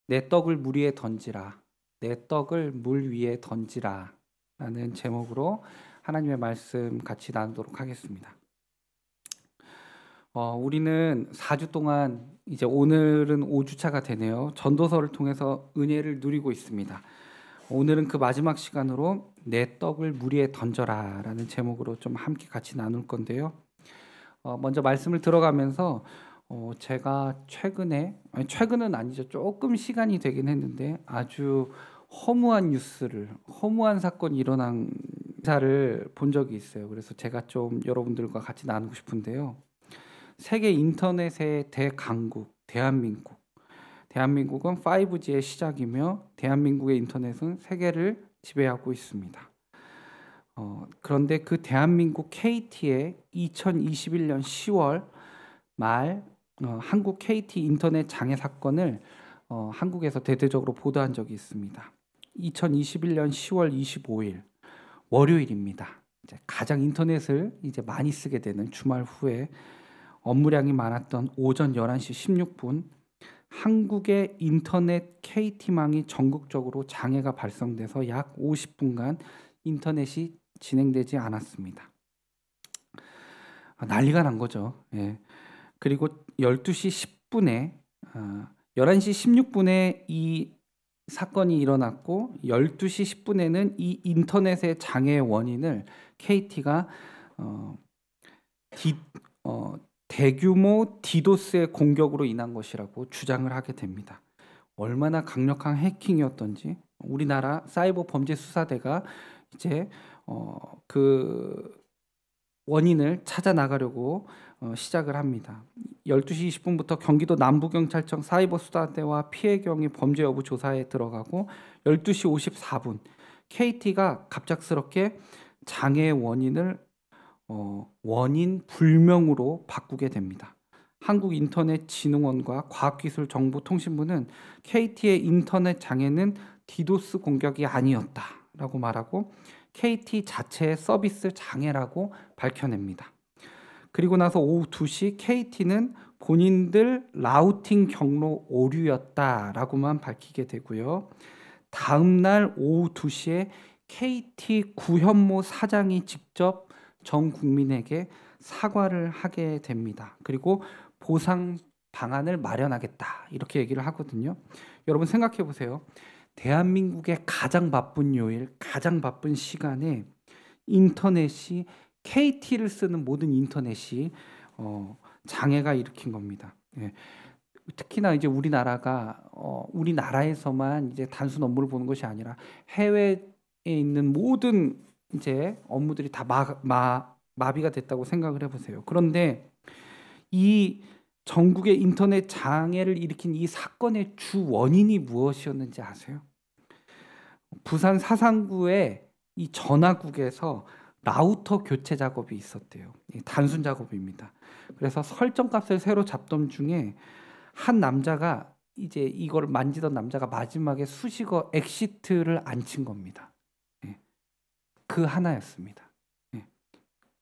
내 떡을 물 위에 던지라. 내 떡을 물 위에 던지라. 라는 제목으로 하나님의 말씀 같이 나누도록 하겠습니다. 우리는 4주 동안 이제 오늘은 5주차가 되네요. 전도서를 통해서 은혜를 누리고 있습니다. 오늘은 그 마지막 시간으로 내 떡을 물 위에 던져라 라는 제목으로 좀 함께 같이 나눌 건데요. 먼저 말씀을 들어가면서 제가 최근은 아니죠. 조금 시간이 되긴 했는데 아주 허무한 사건이 일어난 기사를 본 적이 있어요. 그래서 제가 좀 여러분들과 같이 나누고 싶은데요. 세계 인터넷의 대강국, 대한민국. 대한민국은 5G의 시작이며 대한민국의 인터넷은 세계를 지배하고 있습니다. 그런데 그 대한민국 KT의 2021년 10월 말 한국 KT 인터넷 장애 사건을 한국에서 대대적으로 보도한 적이 있습니다. 2021년 10월 25일 월요일입니다. 이제 가장 인터넷을 이제 많이 쓰게 되는 주말 후에 업무량이 많았던 오전 11시 16분 한국의 인터넷 KT망이 전국적으로 장애가 발생돼서 약 50분간 인터넷이 진행되지 않았습니다. 난리가 난 거죠. 예. 그리고 12시 10분에 11시 16분에 이 사건이 일어났고 12시 10분에는 이 인터넷의 장애의 원인을 KT가 대규모 디도스의 공격으로 인한 것이라고 주장을 하게 됩니다. 얼마나 강력한 해킹이었던지 우리나라 사이버 범죄 수사대가 이제 그 원인을 찾아 나가려고 시작을 합니다. 12시 20분부터 경기도 남부경찰청 사이버수사대와 피해경위 범죄 여부 조사에 들어가고 12시 54분 KT가 갑작스럽게 장애의 원인을 원인 불명으로 바꾸게 됩니다. 한국인터넷진흥원과 과학기술정보통신부는 KT의 인터넷 장애는 디도스 공격이 아니었다라고 말하고 KT 자체의 서비스 장애라고 밝혀냅니다. 그리고 나서 오후 2시 KT는 본인들 라우팅 경로 오류였다라고만 밝히게 되고요. 다음 날 오후 2시에 KT 구현모 사장이 직접 전 국민에게 사과를 하게 됩니다. 그리고 보상 방안을 마련하겠다 이렇게 얘기를 하거든요. 여러분 생각해 보세요. 대한민국의 가장 바쁜 요일, 가장 바쁜 시간에 인터넷이 KT를 쓰는 모든 인터넷이 장애가 일으킨 겁니다. 예. 특히나 이제 우리나라에서만 이제 단순 업무를 보는 것이 아니라 해외에 있는 모든 이제 업무들이 다 마비가 됐다고 생각을 해보세요. 그런데 이 전국의 인터넷 장애를 일으킨 이 사건의 주 원인이 무엇이었는지 아세요? 부산 사상구의 이 전화국에서 라우터 교체 작업이 있었대요. 단순 작업입니다. 그래서 설정값을 새로 잡던 중에 한 남자가 이제 이걸 만지던 남자가 마지막에 수식어 엑시트를 안 친 겁니다. 그 하나였습니다.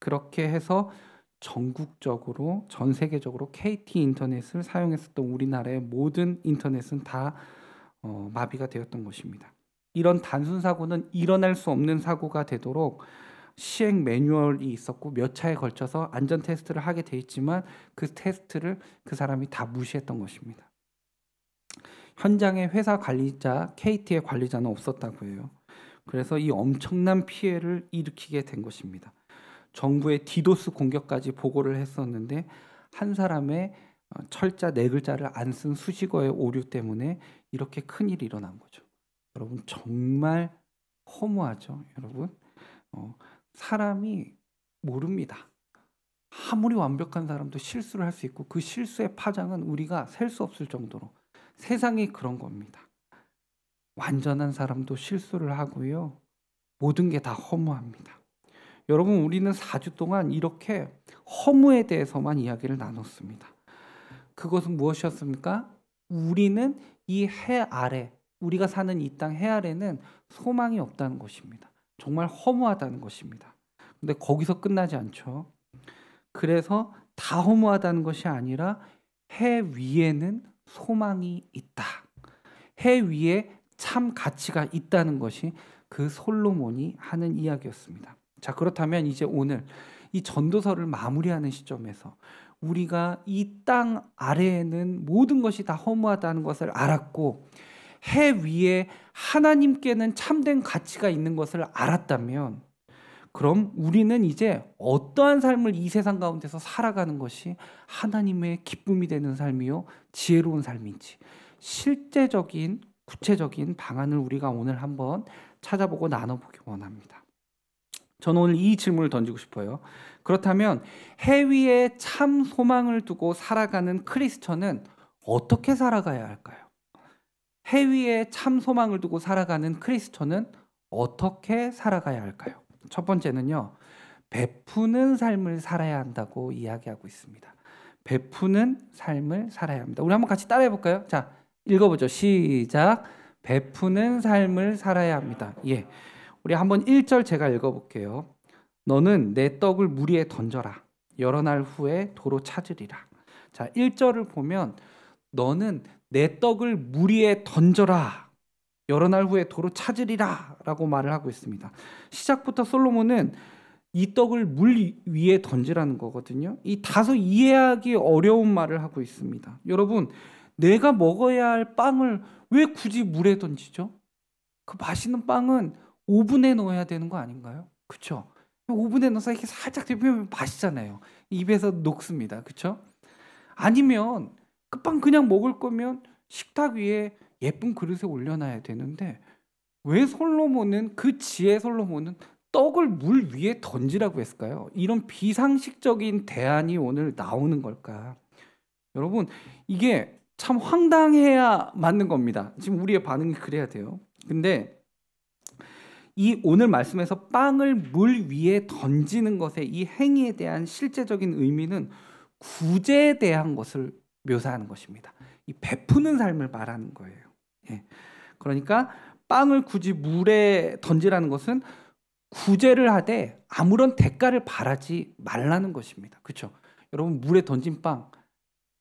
그렇게 해서 전국적으로 전 세계적으로 KT 인터넷을 사용했었던 우리나라의 모든 인터넷은 다 마비가 되었던 것입니다. 이런 단순 사고는 일어날 수 없는 사고가 되도록 시행 매뉴얼이 있었고 몇 차에 걸쳐서 안전 테스트를 하게 돼 있지만 그 테스트를 그 사람이 다 무시했던 것입니다. 현장에 회사 관리자, KT의 관리자는 없었다고 해요. 그래서 이 엄청난 피해를 일으키게 된 것입니다. 정부의 디도스 공격까지 보고를 했었는데 한 사람의 철자 4글자를 안 쓴 수식어의 오류 때문에 이렇게 큰일이 일어난 거죠. 여러분 정말 허무하죠. 여러분 사람이 모릅니다. 아무리 완벽한 사람도 실수를 할 수 있고 그 실수의 파장은 우리가 셀 수 없을 정도로 세상이 그런 겁니다. 완전한 사람도 실수를 하고요. 모든 게 다 허무합니다. 여러분 우리는 4주 동안 이렇게 허무에 대해서만 이야기를 나눴습니다. 그것은 무엇이었습니까? 우리는 이 해 아래, 우리가 사는 이 땅 해 아래는 소망이 없다는 것입니다. 정말 허무하다는 것입니다. 근데 거기서 끝나지 않죠. 그래서 다 허무하다는 것이 아니라 해 위에는 소망이 있다. 해 위에 참 가치가 있다는 것이 그 솔로몬이 하는 이야기였습니다. 자, 그렇다면 이제 오늘 이 전도서를 마무리하는 시점에서 우리가 이 땅 아래에는 모든 것이 다 허무하다는 것을 알았고 해 위에 하나님께는 참된 가치가 있는 것을 알았다면 그럼 우리는 이제 어떠한 삶을 이 세상 가운데서 살아가는 것이 하나님의 기쁨이 되는 삶이요 지혜로운 삶인지 실제적인 구체적인 방안을 우리가 오늘 한번 찾아보고 나눠보기 원합니다. 저는 오늘 이 질문을 던지고 싶어요. 그렇다면 해 위에 참 소망을 두고 살아가는 크리스천은 어떻게 살아가야 할까요? 해 위에 참 소망을 두고 살아가는 크리스천은 어떻게 살아가야 할까요? 첫 번째는요, 베푸는 삶을 살아야 한다고 이야기하고 있습니다. 베푸는 삶을 살아야 합니다. 우리 한번 같이 따라해 볼까요? 자, 읽어보죠. 시작. 베푸는 삶을 살아야 합니다. 예, 우리 한번 1절 제가 읽어볼게요. 너는 내 떡을 물 위에 던져라. 여러 날 후에 도로 찾으리라. 자, 1절을 보면 너는 내 떡을 물 위에 던져라. 여러 날 후에 도로 찾으리라 라고 말을 하고 있습니다. 시작부터 솔로몬은 이 떡을 물 위에 던지라는 거거든요. 이 다소 이해하기 어려운 말을 하고 있습니다. 여러분, 내가 먹어야 할 빵을 왜 굳이 물에 던지죠? 그 맛있는 빵은 오븐에 넣어야 되는 거 아닌가요? 그렇죠? 오븐에 넣어서 이렇게 살짝 데피면 맛있잖아요. 입에서 녹습니다. 그렇죠? 아니면 그 빵 그냥 먹을 거면 식탁 위에 예쁜 그릇에 올려놔야 되는데 왜 솔로몬은 그 지혜 솔로몬은 떡을 물 위에 던지라고 했을까요? 이런 비상식적인 대안이 오늘 나오는 걸까? 여러분, 이게 참 황당해야 맞는 겁니다. 지금 우리의 반응이 그래야 돼요. 근데 이 오늘 말씀에서 빵을 물 위에 던지는 것의 이 행위에 대한 실제적인 의미는 구제에 대한 것을 묘사하는 것입니다. 이 베푸는 삶을 말하는 거예요. 예. 그러니까 빵을 굳이 물에 던지라는 것은 구제를 하되 아무런 대가를 바라지 말라는 것입니다. 그렇죠? 여러분, 물에 던진 빵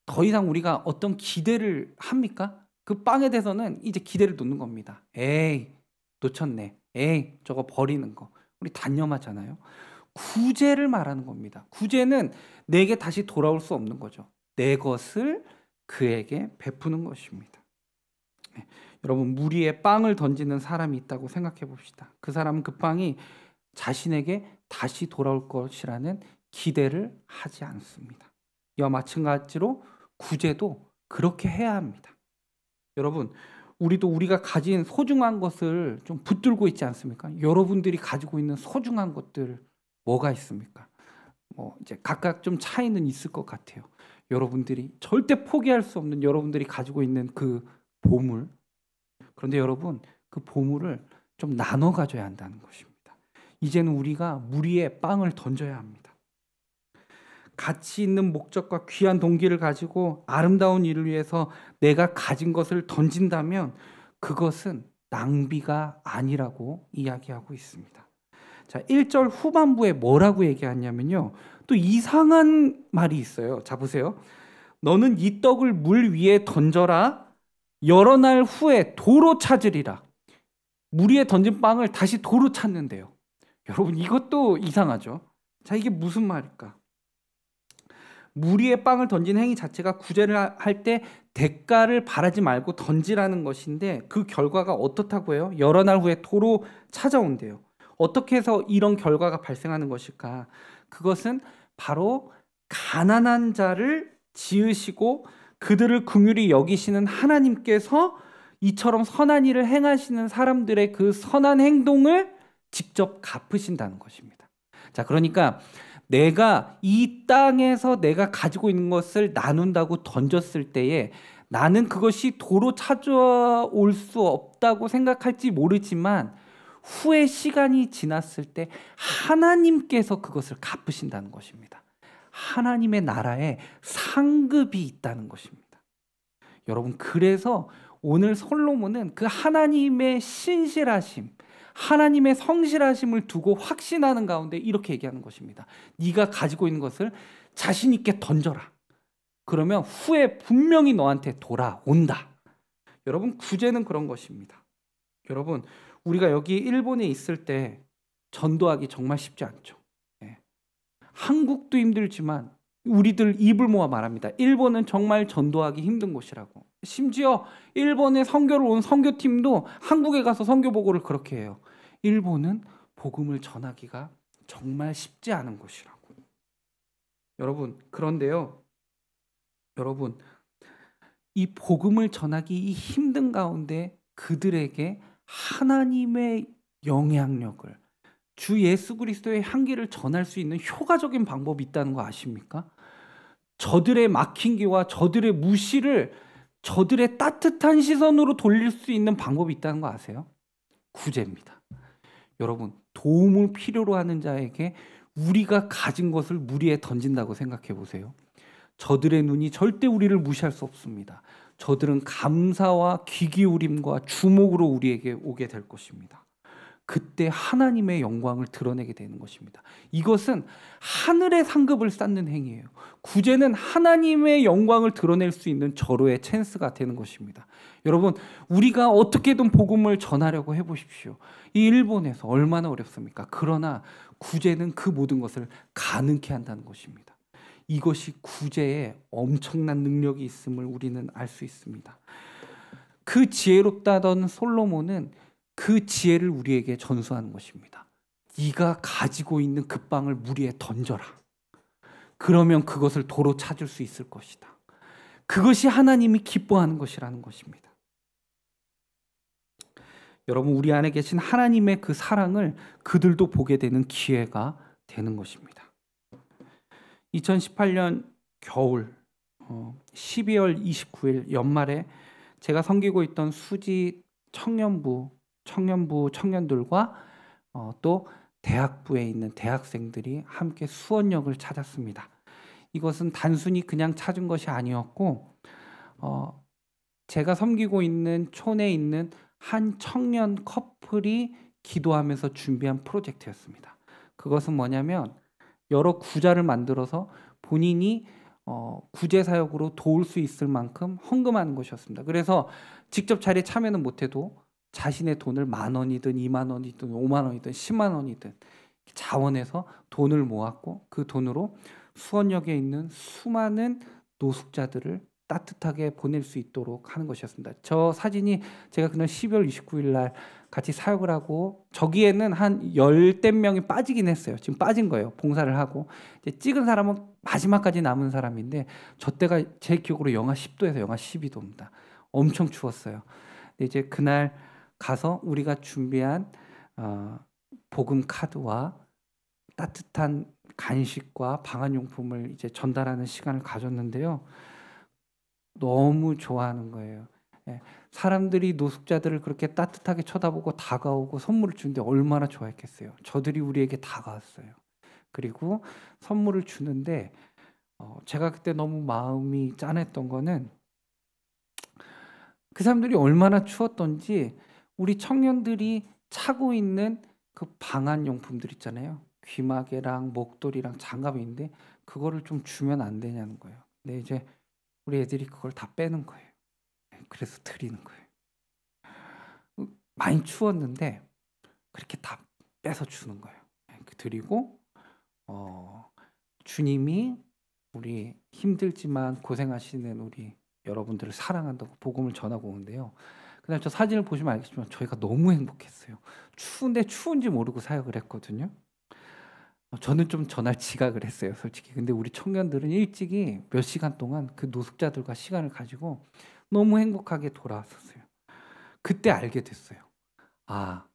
더 이상 우리가 어떤 기대를 합니까? 그 빵에 대해서는 이제 기대를 놓는 겁니다. 에이, 놓쳤네. 에이, 저거 버리는 거. 우리 단념하잖아요. 구제를 말하는 겁니다. 구제는 내게 다시 돌아올 수 없는 거죠. 내 것을 그에게 베푸는 것입니다. 네. 여러분, 물 위에 빵을 던지는 사람이 있다고 생각해 봅시다. 그 사람은 그 빵이 자신에게 다시 돌아올 것이라는 기대를 하지 않습니다. 이와 마찬가지로 구제도 그렇게 해야 합니다. 여러분, 우리도 우리가 가진 소중한 것을 좀 붙들고 있지 않습니까? 여러분들이 가지고 있는 소중한 것들 뭐가 있습니까? 이제 각각 좀 차이는 있을 것 같아요. 여러분들이 절대 포기할 수 없는 여러분들이 가지고 있는 그 보물. 그런데 여러분, 그 보물을 좀 나눠 가져야 한다는 것입니다. 이제는 우리가 물 위에 빵을 던져야 합니다. 가치 있는 목적과 귀한 동기를 가지고 아름다운 일을 위해서 내가 가진 것을 던진다면 그것은 낭비가 아니라고 이야기하고 있습니다. 자, 1절 후반부에 뭐라고 얘기하냐면요. 또 이상한 말이 있어요. 자, 보세요. 너는 이 떡을 물 위에 던져라. 여러 날 후에 도로 찾으리라. 물 위에 던진 빵을 다시 도로 찾는데요. 여러분, 이것도 이상하죠. 자, 이게 무슨 말일까? 물 위에 빵을 던지는 행위 자체가 구제를 할 때 대가를 바라지 말고 던지라는 것인데 그 결과가 어떻다고 해요? 여러 날 후에 도로 찾아온대요. 어떻게 해서 이런 결과가 발생하는 것일까? 그것은 바로 가난한 자를 지으시고 그들을 긍휼히 여기시는 하나님께서 이처럼 선한 일을 행하시는 사람들의 그 선한 행동을 직접 갚으신다는 것입니다. 자, 그러니까 내가 이 땅에서 내가 가지고 있는 것을 나눈다고 던졌을 때에 나는 그것이 도로 찾아올 수 없다고 생각할지 모르지만 후에 시간이 지났을 때 하나님께서 그것을 갚으신다는 것입니다. 하나님의 나라에 상급이 있다는 것입니다. 여러분, 그래서 오늘 솔로몬은 그 하나님의 신실하심, 하나님의 성실하심을 두고 확신하는 가운데 이렇게 얘기하는 것입니다. 네가 가지고 있는 것을 자신 있게 던져라. 그러면 후에 분명히 너한테 돌아온다. 여러분, 구제는 그런 것입니다. 여러분, 우리가 여기 일본에 있을 때 전도하기 정말 쉽지 않죠. 예. 한국도 힘들지만 우리들 입을 모아 말합니다. 일본은 정말 전도하기 힘든 곳이라고. 심지어 일본에 선교를 온 선교팀도 한국에 가서 선교 보고를 그렇게 해요. 일본은 복음을 전하기가 정말 쉽지 않은 곳이라고. 여러분, 그런데요. 여러분, 이 복음을 전하기 힘든 가운데 그들에게 하나님의 영향력을, 주 예수 그리스도의 향기를 전할 수 있는 효과적인 방법이 있다는 거 아십니까? 저들의 막힌 귀와 저들의 무시를 저들의 따뜻한 시선으로 돌릴 수 있는 방법이 있다는 거 아세요? 구제입니다. 여러분, 도움을 필요로 하는 자에게 우리가 가진 것을 무리에 던진다고 생각해 보세요. 저들의 눈이 절대 우리를 무시할 수 없습니다. 저들은 감사와 귀 기울임과 주목으로 우리에게 오게 될 것입니다. 그때 하나님의 영광을 드러내게 되는 것입니다. 이것은 하늘의 상급을 쌓는 행위예요. 구제는 하나님의 영광을 드러낼 수 있는 절호의 찬스가 되는 것입니다. 여러분, 우리가 어떻게든 복음을 전하려고 해보십시오. 이 일본에서 얼마나 어렵습니까? 그러나 구제는 그 모든 것을 가능케 한다는 것입니다. 이것이 구제에 엄청난 능력이 있음을 우리는 알 수 있습니다. 그 지혜롭다던 솔로몬은 그 지혜를 우리에게 전수하는 것입니다. 네가 가지고 있는 그 빵을 무리에 던져라. 그러면 그것을 도로 찾을 수 있을 것이다. 그것이 하나님이 기뻐하는 것이라는 것입니다. 여러분, 우리 안에 계신 하나님의 그 사랑을 그들도 보게 되는 기회가 되는 것입니다. 2018년 겨울 12월 29일 연말에 제가 섬기고 있던 수지 청년들과 또 대학부에 있는 대학생들이 함께 수원역을 찾았습니다. 이것은 단순히 그냥 찾은 것이 아니었고 제가 섬기고 있는 촌에 있는 한 청년 커플이 기도하면서 준비한 프로젝트였습니다. 그것은 뭐냐면 여러 구자를 만들어서 본인이 구제 사역으로 도울 수 있을 만큼 헌금하는 것이었습니다. 그래서 직접 자리에 참여는 못해도 자신의 돈을 10,000원이든 20,000원이든 50,000원이든 100,000원이든 자원해서 돈을 모았고 그 돈으로 수원역에 있는 수많은 노숙자들을 따뜻하게 보낼 수 있도록 하는 것이었습니다. 저 사진이 제가 그날 12월 29일 날 같이 사역을 하고 저기에는 한 10대 명이 빠지긴 했어요. 지금 빠진 거예요. 봉사를 하고. 이제 찍은 사람은 마지막까지 남은 사람인데 저 때가 제 기억으로 영하 10도에서 영하 12도입니다. 엄청 추웠어요. 근데 이제 그날 가서 우리가 준비한 복음 카드와 따뜻한 간식과 방한용품을 이제 전달하는 시간을 가졌는데요. 너무 좋아하는 거예요. 사람들이 노숙자들을 그렇게 따뜻하게 쳐다보고 다가오고 선물을 주는데 얼마나 좋아했겠어요. 저들이 우리에게 다가왔어요. 그리고 선물을 주는데 제가 그때 너무 마음이 짠했던 거는 그 사람들이 얼마나 추웠던지 우리 청년들이 차고 있는 그 방한용품들 있잖아요. 귀마개랑 목도리랑 장갑이 있는데 그거를 좀 주면 안 되냐는 거예요. 근데 이제 우리 애들이 그걸 다 빼는 거예요. 그래서 드리는 거예요. 많이 추웠는데 그렇게 다 빼서 주는 거예요. 드리고 주님이 우리 힘들지만 고생하시는 우리 여러분들을 사랑한다고 복음을 전하고 오는데요. 그날 저 사진을 보시면 알겠지만 저희가 너무 행복했어요. 추운데 추운지 모르고 사역을 했거든요. 저는 좀 전날 지각을 했어요, 솔직히. 근데 우리 청년들은 일찍이 몇 시간 동안 그 노숙자들과 시간을 가지고 너무 행복하게 돌아왔었어요. 그때 알게 됐어요. 아,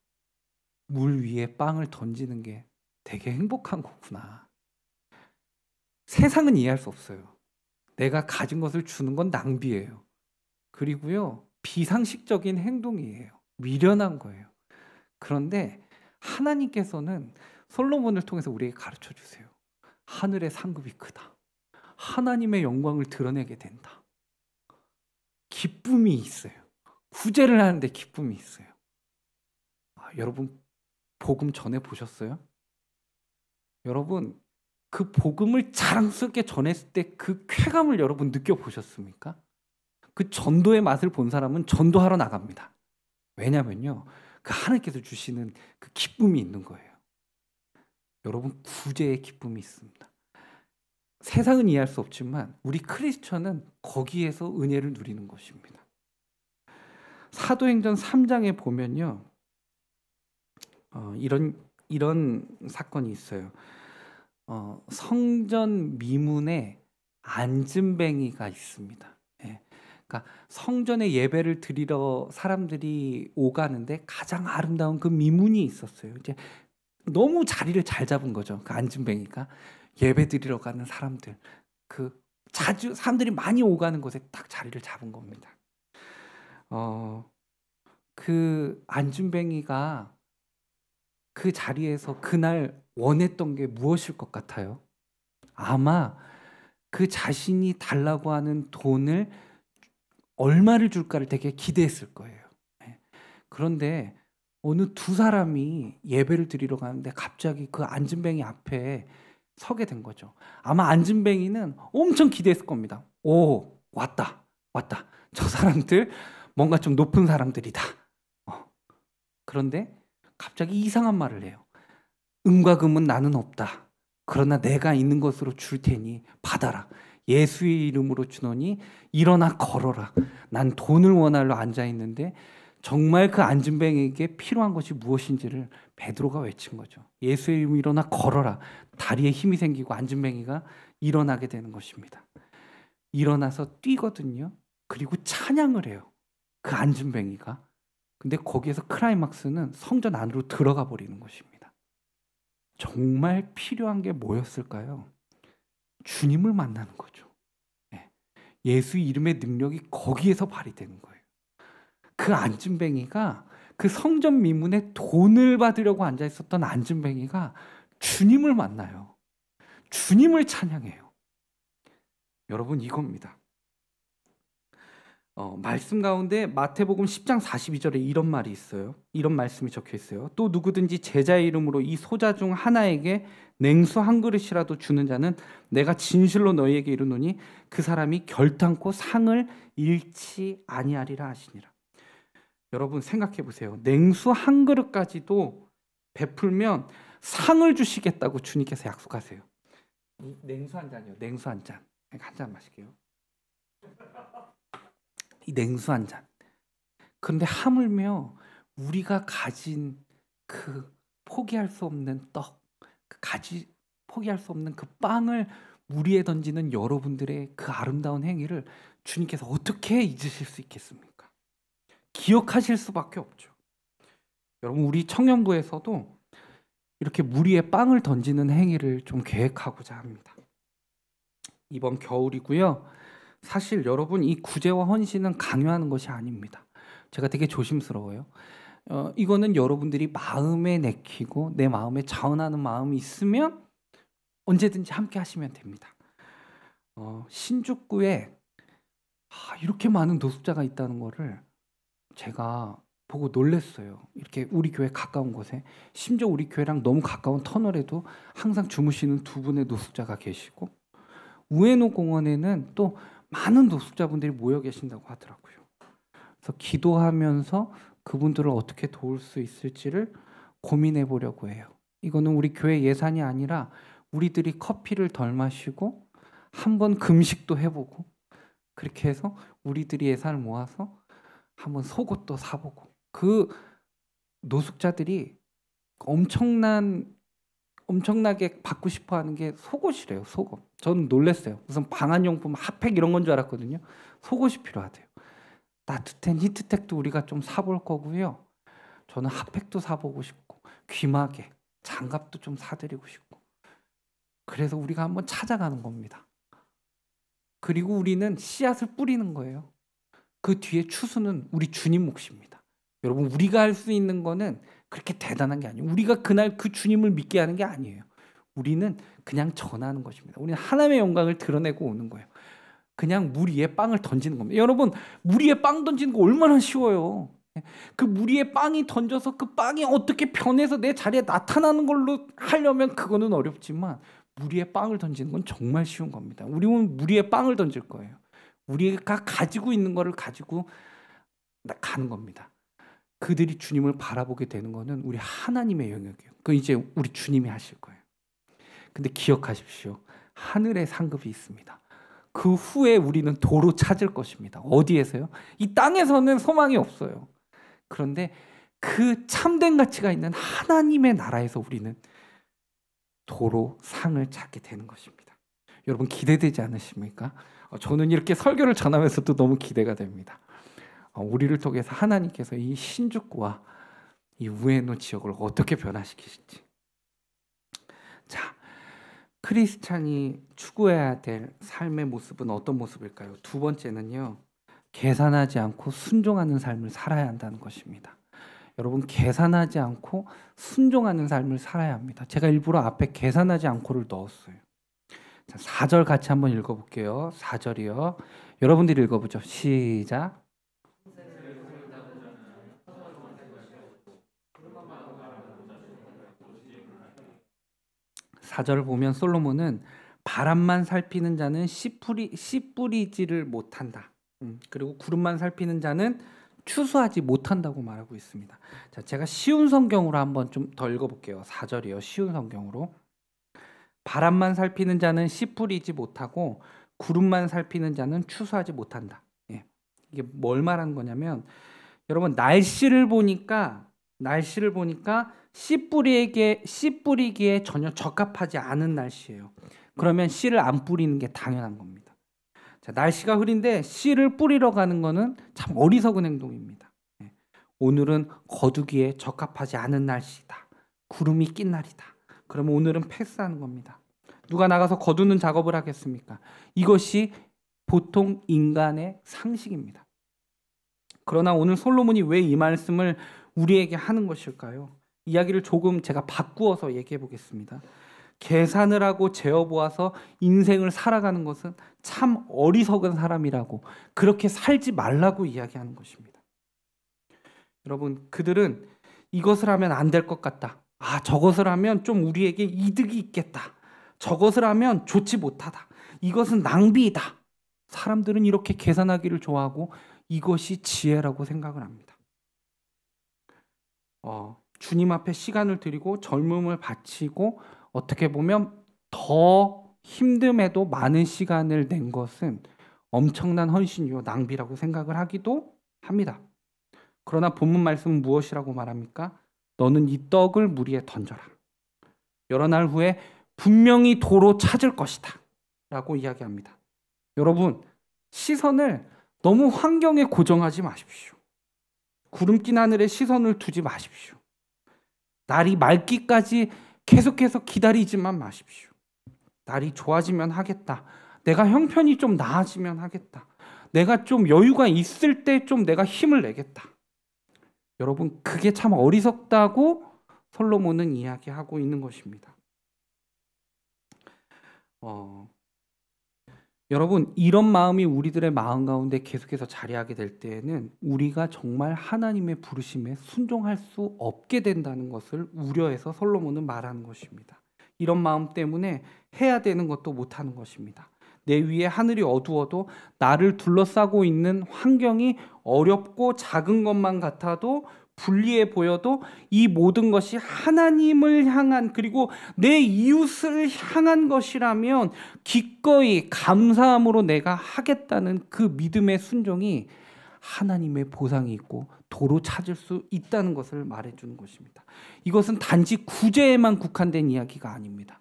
물 위에 빵을 던지는 게 되게 행복한 거구나. 세상은 이해할 수 없어요. 내가 가진 것을 주는 건 낭비예요. 그리고요, 비상식적인 행동이에요. 미련한 거예요. 그런데 하나님께서는 솔로몬을 통해서 우리에게 가르쳐 주세요. 하늘의 상급이 크다. 하나님의 영광을 드러내게 된다. 기쁨이 있어요. 구제를 하는데 기쁨이 있어요. 여러분, 복음 전해 보셨어요? 여러분, 그 복음을 자랑스럽게 전했을 때 그 쾌감을 여러분 느껴보셨습니까? 그 전도의 맛을 본 사람은 전도하러 나갑니다. 왜냐면요, 그 하나님께서 주시는 그 기쁨이 있는 거예요. 여러분, 구제의 기쁨이 있습니다. 세상은 이해할 수 없지만 우리 크리스천은 거기에서 은혜를 누리는 것입니다. 사도행전 3장에 보면요, 이런 사건이 있어요. 성전 미문에 안진뱅이가 있습니다. 예. 그러니까 성전에 예배를 드리러 사람들이 오가는데 가장 아름다운 그 미문이 있었어요. 이제 너무 자리를 잘 잡은 거죠. 그 안진뱅이가 예배 드리러 가는 사람들, 그 자주 사람들이 많이 오가는 곳에 딱 자리를 잡은 겁니다. 그 안진뱅이가 그 자리에서 그날 원했던 게 무엇일 것 같아요? 아마 그 자신이 달라고 하는 돈을 얼마를 줄까를 되게 기대했을 거예요. 그런데 어느 두 사람이 예배를 드리러 가는데 갑자기 그 안진뱅이 앞에 서게 된 거죠. 아마 안진뱅이는 엄청 기대했을 겁니다. 오, 왔다. 저 사람들 뭔가 좀 높은 사람들이다. 그런데 갑자기 이상한 말을 해요. 은과 금은 나는 없다. 그러나 내가 있는 것으로 줄 테니 받아라. 예수의 이름으로 주노니 일어나 걸어라. 난 돈을 원하러 앉아 있는데 정말 그 안진뱅이에게 필요한 것이 무엇인지를 베드로가 외친 거죠. 예수의 이름으로 일어나 걸어라. 다리에 힘이 생기고 안진뱅이가 일어나게 되는 것입니다. 일어나서 뛰거든요. 그리고 찬양을 해요. 그 안진뱅이가. 근데 거기에서 클라이막스는 성전 안으로 들어가 버리는 것입니다. 정말 필요한 게 뭐였을까요? 주님을 만나는 거죠. 예수 이름의 능력이 거기에서 발휘되는 거예요. 그 안진뱅이가 그 성전 미문에 돈을 받으려고 앉아 있었던 안진뱅이가 주님을 만나요. 주님을 찬양해요. 여러분, 이겁니다. 말씀 가운데 마태복음 10장 42절에 이런 말이 있어요. 이런 말씀이 적혀 있어요. 또 누구든지 제자의 이름으로 이 소자 중 하나에게 냉수 한 그릇이라도 주는 자는 내가 진실로 너희에게 이르노니 그 사람이 결탄코 상을 잃지 아니하리라 하시니라. 여러분, 생각해 보세요. 냉수 한 그릇까지도 베풀면 상을 주시겠다고 주님께서 약속하세요. 냉수 한 잔이요. 냉수 한 잔. 한 잔 마실게요. 이 냉수 한 잔. 그런데 하물며 우리가 가진 그 포기할 수 없는 떡, 포기할 수 없는 그 빵을 물 위에 던지는 여러분들의 그 아름다운 행위를 주님께서 어떻게 잊으실 수 있겠습니까? 기억하실 수밖에 없죠. 여러분, 우리 청년부에서도 이렇게 물 위에 빵을 던지는 행위를 좀 계획하고자 합니다. 이번 겨울이고요. 사실 여러분, 이 구제와 헌신은 강요하는 것이 아닙니다. 제가 되게 조심스러워요. 이거는 여러분들이 마음에 내키고 내 마음에 자원하는 마음이 있으면 언제든지 함께 하시면 됩니다. 신죽구에 이렇게 많은 노숙자가 있다는 거를 제가 보고 놀랐어요. 이렇게 우리 교회 가까운 곳에, 심지어 우리 교회랑 너무 가까운 터널에도 항상 주무시는 두 분의 노숙자가 계시고, 우에노 공원에는 또 많은 노숙자분들이 모여 계신다고 하더라고요. 그래서 기도하면서 그분들을 어떻게 도울 수 있을지를 고민해 보려고 해요. 이거는 우리 교회 예산이 아니라 우리들이 커피를 덜 마시고 한번 금식도 해보고, 그렇게 해서 우리들이 예산을 모아서 한번 속옷도 사보고, 그 노숙자들이 엄청나게 받고 싶어하는 게 속옷이래요. 속옷. 저는 놀랐어요. 무슨 방한용품, 핫팩 이런 건 줄 알았거든요. 속옷이 필요하대요. 따뜻한 히트텍도 우리가 좀 사볼 거고요. 저는 핫팩도 사보고 싶고, 귀마개, 장갑도 좀 사드리고 싶고, 그래서 우리가 한번 찾아가는 겁니다. 그리고 우리는 씨앗을 뿌리는 거예요. 그 뒤에 추수는 우리 주님 몫입니다. 여러분, 우리가 할 수 있는 거는 그렇게 대단한 게 아니에요. 우리가 그날 그 주님을 믿게 하는 게 아니에요. 우리는 그냥 전하는 것입니다. 우리는 하나님의 영광을 드러내고 오는 거예요. 그냥 물 위에 빵을 던지는 겁니다. 여러분, 물 위에 빵 던지는 거 얼마나 쉬워요. 그 물 위에 빵이 던져서 그 빵이 어떻게 변해서 내 자리에 나타나는 걸로 하려면 그거는 어렵지만, 물 위에 빵을 던지는 건 정말 쉬운 겁니다. 우리는 물 위에 빵을 던질 거예요. 우리가 가지고 있는 거를 가지고 가는 겁니다. 그들이 주님을 바라보게 되는 거는 우리 하나님의 영역이에요. 그건 이제 우리 주님이 하실 거예요. 근데 기억하십시오. 하늘의 상급이 있습니다. 그 후에 우리는 도로 찾을 것입니다. 어디에서요? 이 땅에서는 소망이 없어요. 그런데 그 참된 가치가 있는 하나님의 나라에서 우리는 도로 상을 찾게 되는 것입니다. 여러분 기대되지 않으십니까? 저는 이렇게 설교를 전하면서도 너무 기대가 됩니다. 우리를 통해서 하나님께서 이 신주쿠와 이 우에노 지역을 어떻게 변화시키실지. 자, 크리스찬이 추구해야 될 삶의 모습은 어떤 모습일까요? 두 번째는요, 계산하지 않고 순종하는 삶을 살아야 한다는 것입니다. 여러분, 계산하지 않고 순종하는 삶을 살아야 합니다. 제가 일부러 앞에 계산하지 않고를 넣었어요. 자, 4절 같이 한번 읽어볼게요. 4절이요. 여러분들이 읽어보죠. 시작. 4절을 보면 솔로몬은 바람만 살피는 자는 씨 뿌리지를 못한다. 그리고 구름만 살피는 자는 추수하지 못한다고 말하고 있습니다. 자, 제가 쉬운 성경으로 한번 좀 더 읽어볼게요. 4절이요. 쉬운 성경으로. 바람만 살피는 자는 씨 뿌리지 못하고 구름만 살피는 자는 추수하지 못한다. 예. 이게 뭘 말하는 거냐면 여러분 날씨를 보니까 씨 뿌리기에 전혀 적합하지 않은 날씨예요. 그러면 씨를 안 뿌리는 게 당연한 겁니다. 자, 날씨가 흐린데 씨를 뿌리러 가는 거는 참 어리석은 행동입니다. 예. 오늘은 거두기에 적합하지 않은 날씨다. 구름이 낀 날이다. 그러면 오늘은 패스하는 겁니다. 누가 나가서 거두는 작업을 하겠습니까? 이것이 보통 인간의 상식입니다. 그러나 오늘 솔로몬이 왜 이 말씀을 우리에게 하는 것일까요? 이야기를 조금 제가 바꾸어서 얘기해 보겠습니다. 계산을 하고 재어보아서 인생을 살아가는 것은 참 어리석은 사람이라고, 그렇게 살지 말라고 이야기하는 것입니다. 여러분, 그들은 이것을 하면 안 될 것 같다. 저것을 하면 좀 우리에게 이득이 있겠다. 저것을 하면 좋지 못하다. 이것은 낭비이다. 사람들은 이렇게 계산하기를 좋아하고 이것이 지혜라고 생각을 합니다. 주님 앞에 시간을 드리고 젊음을 바치고 어떻게 보면 더 힘듦에도 많은 시간을 낸 것은 엄청난 헌신이요 낭비라고 생각을 하기도 합니다. 그러나 본문 말씀은 무엇이라고 말합니까? 너는 이 떡을 물 위에 던져라. 여러 날 후에 분명히 도로 찾을 것이다 라고 이야기합니다. 여러분, 시선을 너무 환경에 고정하지 마십시오. 구름 낀 하늘에 시선을 두지 마십시오. 날이 맑기까지 계속해서 기다리지만 마십시오. 날이 좋아지면 하겠다. 내가 형편이 좀 나아지면 하겠다. 내가 좀 여유가 있을 때 좀 내가 힘을 내겠다. 여러분, 그게 참 어리석다고 솔로몬은 이야기하고 있는 것입니다. 여러분, 이런 마음이 우리들의 마음 가운데 계속해서 자리하게 될 때에는 우리가 정말 하나님의 부르심에 순종할 수 없게 된다는 것을 우려해서 솔로몬은 말하는 것입니다. 이런 마음 때문에 해야 되는 것도 못하는 것입니다. 내 위에 하늘이 어두워도 나를 둘러싸고 있는 환경이 어렵고 작은 것만 같아도 불리해 보여도 이 모든 것이 하나님을 향한, 그리고 내 이웃을 향한 것이라면 기꺼이 감사함으로 내가 하겠다는 그 믿음의 순종이 하나님의 보상이 있고 도로 찾을 수 있다는 것을 말해주는 것입니다. 이것은 단지 구제에만 국한된 이야기가 아닙니다.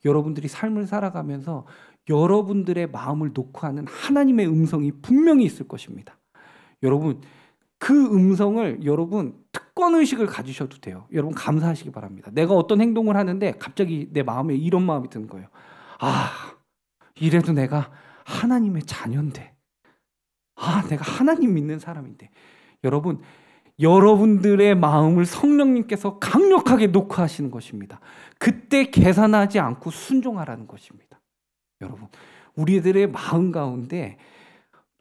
여러분들이 삶을 살아가면서 여러분들의 마음을 놓고 하는 하나님의 음성이 분명히 있을 것입니다. 여러분, 그 음성을 여러분 특권의식을 가지셔도 돼요. 여러분 감사하시기 바랍니다. 내가 어떤 행동을 하는데 갑자기 내 마음에 이런 마음이 드는 거예요. 이래도 내가 하나님의 자녀인데, 내가 하나님 믿는 사람인데. 여러분, 여러분들의 마음을 성령님께서 강력하게 놓고 하시는 것입니다. 그때 계산하지 않고 순종하라는 것입니다. 여러분, 우리들의 마음 가운데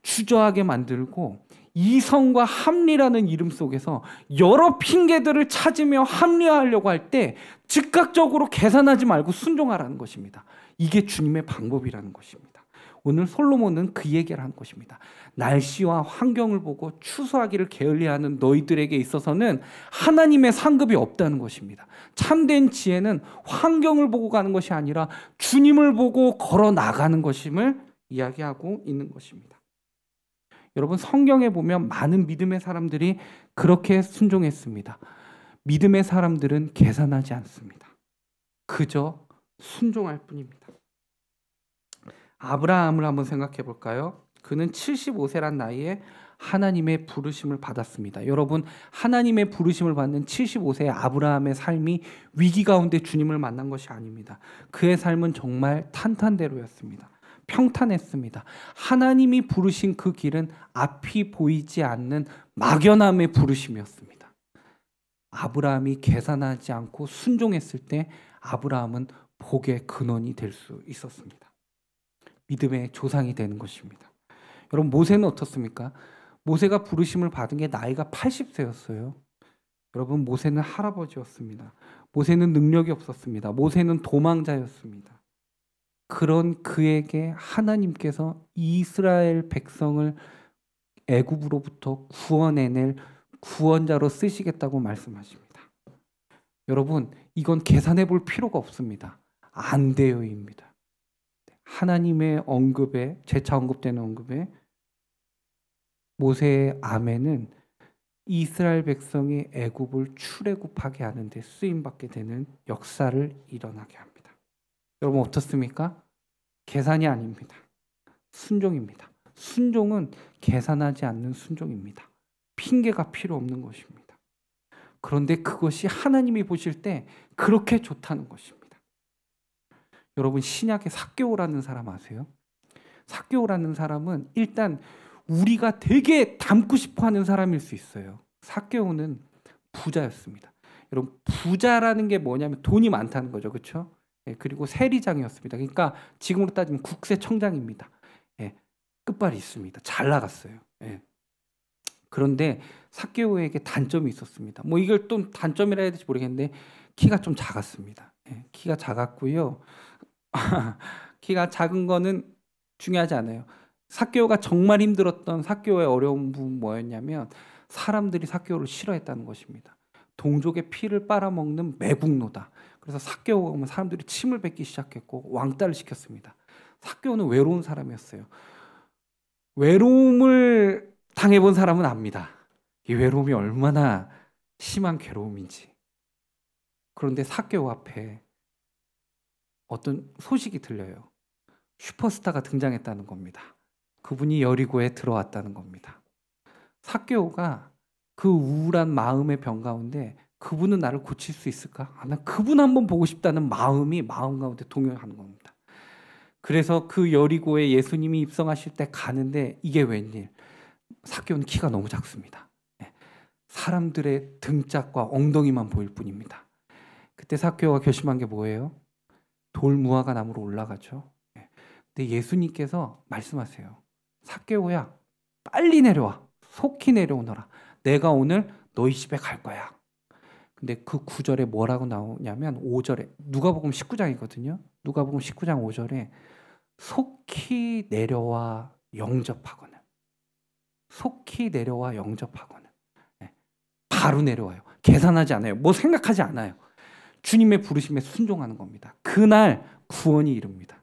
주저하게 만들고 이성과 합리라는 이름 속에서 여러 핑계들을 찾으며 합리화하려고 할 때 즉각적으로 계산하지 말고 순종하라는 것입니다. 이게 주님의 방법이라는 것입니다. 오늘 솔로몬은 그 얘기를 한 것입니다. 날씨와 환경을 보고 추수하기를 게을리하는 너희들에게 있어서는 하나님의 상급이 없다는 것입니다. 참된 지혜는 환경을 보고 가는 것이 아니라 주님을 보고 걸어 나가는 것임을 이야기하고 있는 것입니다. 여러분, 성경에 보면 많은 믿음의 사람들이 그렇게 순종했습니다. 믿음의 사람들은 계산하지 않습니다. 그저 순종할 뿐입니다. 아브라함을 한번 생각해 볼까요? 그는 75세란 나이에 하나님의 부르심을 받았습니다. 여러분, 하나님의 부르심을 받는 75세의 아브라함의 삶이 위기 가운데 주님을 만난 것이 아닙니다. 그의 삶은 정말 탄탄대로였습니다. 평탄했습니다. 하나님이 부르신 그 길은 앞이 보이지 않는 막연함의 부르심이었습니다. 아브라함이 계산하지 않고 순종했을 때 아브라함은 복의 근원이 될 수 있었습니다. 믿음의 조상이 되는 것입니다. 여러분, 모세는 어떻습니까? 모세가 부르심을 받은 게 나이가 80세였어요. 여러분, 모세는 할아버지였습니다. 모세는 능력이 없었습니다. 모세는 도망자였습니다. 그런 그에게 하나님께서 이스라엘 백성을 애굽으로부터 구원해낼 구원자로 쓰시겠다고 말씀하십니다. 여러분, 이건 계산해 볼 필요가 없습니다. 안 돼요입니다. 하나님의 언급에, 재차 언급되는 언급에 모세의 아멘은 이스라엘 백성이 애굽을 출애굽하게 하는 데 쓰임받게 되는 역사를 일어나게 합니다. 여러분, 어떻습니까? 계산이 아닙니다. 순종입니다. 순종은 계산하지 않는 순종입니다. 핑계가 필요 없는 것입니다. 그런데 그것이 하나님이 보실 때 그렇게 좋다는 것입니다. 여러분, 신약의 삭개오라는 사람 아세요? 삭개오라는 사람은 일단 우리가 되게 닮고 싶어하는 사람일 수 있어요. 삭개오는 부자였습니다. 여러분, 부자라는 게 뭐냐면 돈이 많다는 거죠, 그렇죠? 그리고 세리장이었습니다. 그러니까 지금으로 따지면 국세청장입니다. 끝발이 있습니다. 잘 나갔어요. 그런데 삭개오에게 단점이 있었습니다. 뭐 이걸 또 단점이라 해야 될지 모르겠는데 키가 좀 작았습니다. 키가 작았고요. 키가 작은 거는 중요하지 않아요. 삭개오가 정말 힘들었던 삭개오의 어려운 부분 뭐였냐면 사람들이 삭개오를 싫어했다는 것입니다. 동족의 피를 빨아먹는 매국노다. 그래서 삭개오가 오면 사람들이 침을 뱉기 시작했고 왕따를 시켰습니다. 삭개오는 외로운 사람이었어요. 외로움을 당해본 사람은 압니다. 이 외로움이 얼마나 심한 괴로움인지. 그런데 삭개오 앞에 어떤 소식이 들려요. 슈퍼스타가 등장했다는 겁니다. 그분이 여리고에 들어왔다는 겁니다. 삭개오가 그 우울한 마음의 병 가운데 그분은 나를 고칠 수 있을까? 난 그분 한번 보고 싶다는 마음이 마음 가운데 동요하는 겁니다. 그래서 그 여리고에 예수님이 입성하실 때 가는데 이게 웬일? 삭개오는 키가 너무 작습니다. 사람들의 등짝과 엉덩이만 보일 뿐입니다. 그때 삭개오가 결심한 게 뭐예요? 돌무화과 나무로 올라가죠. 근데 예수님께서 말씀하세요. 삭개오야, 빨리 내려와. 속히 내려오너라. 내가 오늘 너희 집에 갈 거야. 근데 그 9절에 뭐라고 나오냐면 5절에 누가복음 19장이거든요. 누가복음 19장 5절에 속히 내려와 영접하거늘. 속히 내려와 영접하거늘. 바로 내려와요. 계산하지 않아요. 뭐 생각하지 않아요. 주님의 부르심에 순종하는 겁니다. 그날 구원이 이릅니다.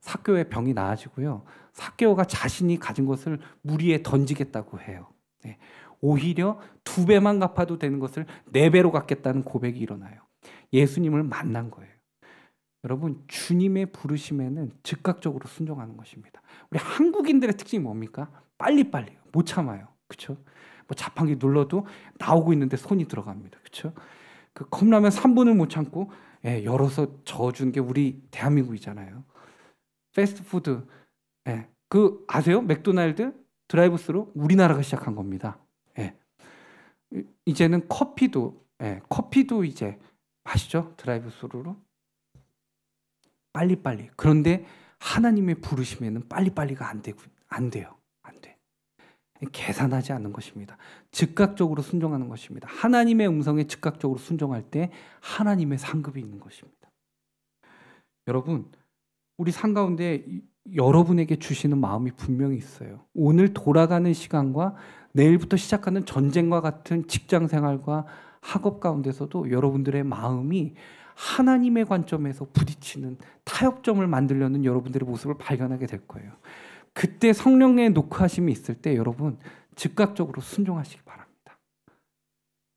삭개오의 병이 나아지고요. 삭개오가 자신이 가진 것을 무리에 던지겠다고 해요. 오히려 2배만 갚아도 되는 것을 4배로 갚겠다는 고백이 일어나요. 예수님을 만난 거예요. 여러분, 주님의 부르심에는 즉각적으로 순종하는 것입니다. 우리 한국인들의 특징이 뭡니까? 빨리빨리 못 참아요. 그렇죠? 뭐 자판기 눌러도 나오고 있는데 손이 들어갑니다. 그렇죠? 그 컵라면 3분을 못 참고 열어서 저어준 게 우리 대한민국이잖아요. 패스트푸드, 그 아세요? 맥도날드 드라이브스루 우리나라가 시작한 겁니다. 이제는 커피도 이제 마시죠. 드라이브스루로 빨리빨리. 그런데 하나님의 부르심에는 빨리빨리가 안 돼요. 안 돼. 계산하지 않는 것입니다. 즉각적으로 순종하는 것입니다. 하나님의 음성에 즉각적으로 순종할 때 하나님의 상급이 있는 것입니다. 여러분, 우리 삶 가운데 여러분에게 주시는 마음이 분명히 있어요. 오늘 돌아가는 시간과 내일부터 시작하는 전쟁과 같은 직장 생활과 학업 가운데서도 여러분들의 마음이 하나님의 관점에서 부딪히는 타협점을 만들려는 여러분들의 모습을 발견하게 될 거예요. 그때 성령의 녹화심이 있을 때 여러분 즉각적으로 순종하시기 바랍니다.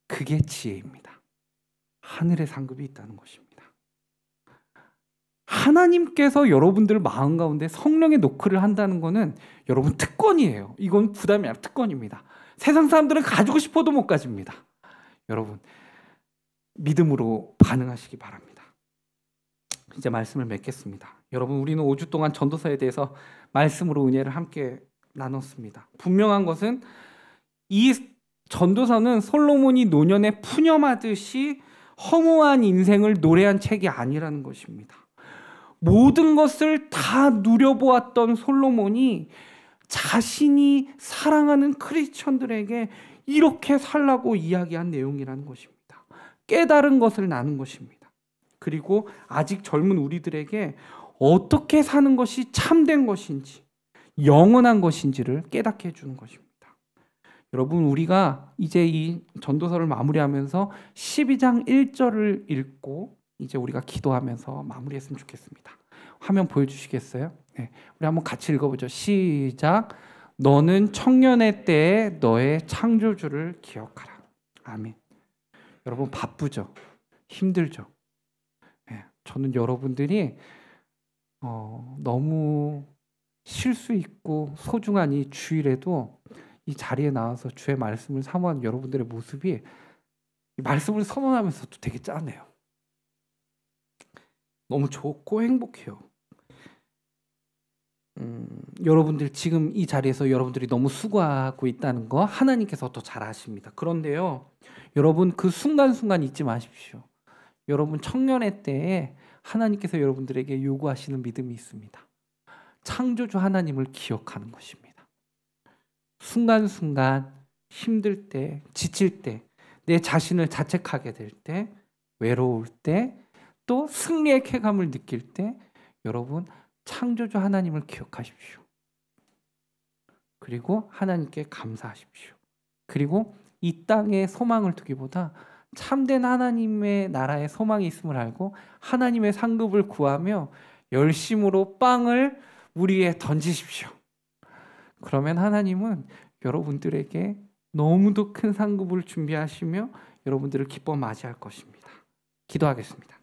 그게 지혜입니다. 하늘의 상급이 있다는 것입니다. 하나님께서 여러분들 마음 가운데 성령의 노크를 한다는 것은 여러분 특권이에요. 이건 부담이 아니라 특권입니다. 세상 사람들은 가지고 싶어도 못 가집니다. 여러분 믿음으로 반응하시기 바랍니다. 이제 말씀을 맺겠습니다. 여러분 우리는 5주 동안 전도서에 대해서 말씀으로 은혜를 함께 나눴습니다. 분명한 것은 이 전도서는 솔로몬이 노년에 푸념하듯이 허무한 인생을 노래한 책이 아니라는 것입니다. 모든 것을 다 누려보았던 솔로몬이 자신이 사랑하는 크리스천들에게 이렇게 살라고 이야기한 내용이라는 것입니다. 깨달은 것을 나눈 것입니다. 그리고 아직 젊은 우리들에게 어떻게 사는 것이 참된 것인지, 영원한 것인지를 깨닫게 해주는 것입니다. 여러분 우리가 이제 이 전도서를 마무리하면서 12장 1절을 읽고 이제 우리가 기도하면서 마무리했으면 좋겠습니다. 화면 보여주시겠어요? 네, 우리 한번 같이 읽어보죠. 시작. 너는 청년의 때에 너의 창조주를 기억하라. 아멘. 여러분 바쁘죠? 힘들죠? 네, 저는 여러분들이 너무 쉴 수 있고 소중한 이 주일에도 이 자리에 나와서 주의 말씀을 사모하는 여러분들의 모습이 말씀을 선언하면서도 되게 짠해요. 너무 좋고 행복해요. 여러분들 지금 이 자리에서 여러분들이 너무 수고하고 있다는 거 하나님께서 더 잘 아십니다. 그런데요, 여러분 그 순간순간 잊지 마십시오. 여러분 청년의 때에 하나님께서 여러분들에게 요구하시는 믿음이 있습니다. 창조주 하나님을 기억하는 것입니다. 순간순간 힘들 때, 지칠 때, 내 자신을 자책하게 될 때, 외로울 때, 또 승리의 쾌감을 느낄 때 여러분 창조주 하나님을 기억하십시오. 그리고 하나님께 감사하십시오. 그리고 이 땅에 소망을 두기보다 참된 하나님의 나라에 소망이 있음을 알고 하나님의 상급을 구하며 열심으로 빵을 물 위에 던지십시오. 그러면 하나님은 여러분들에게 너무도 큰 상급을 준비하시며 여러분들을 기뻐 맞이할 것입니다. 기도하겠습니다.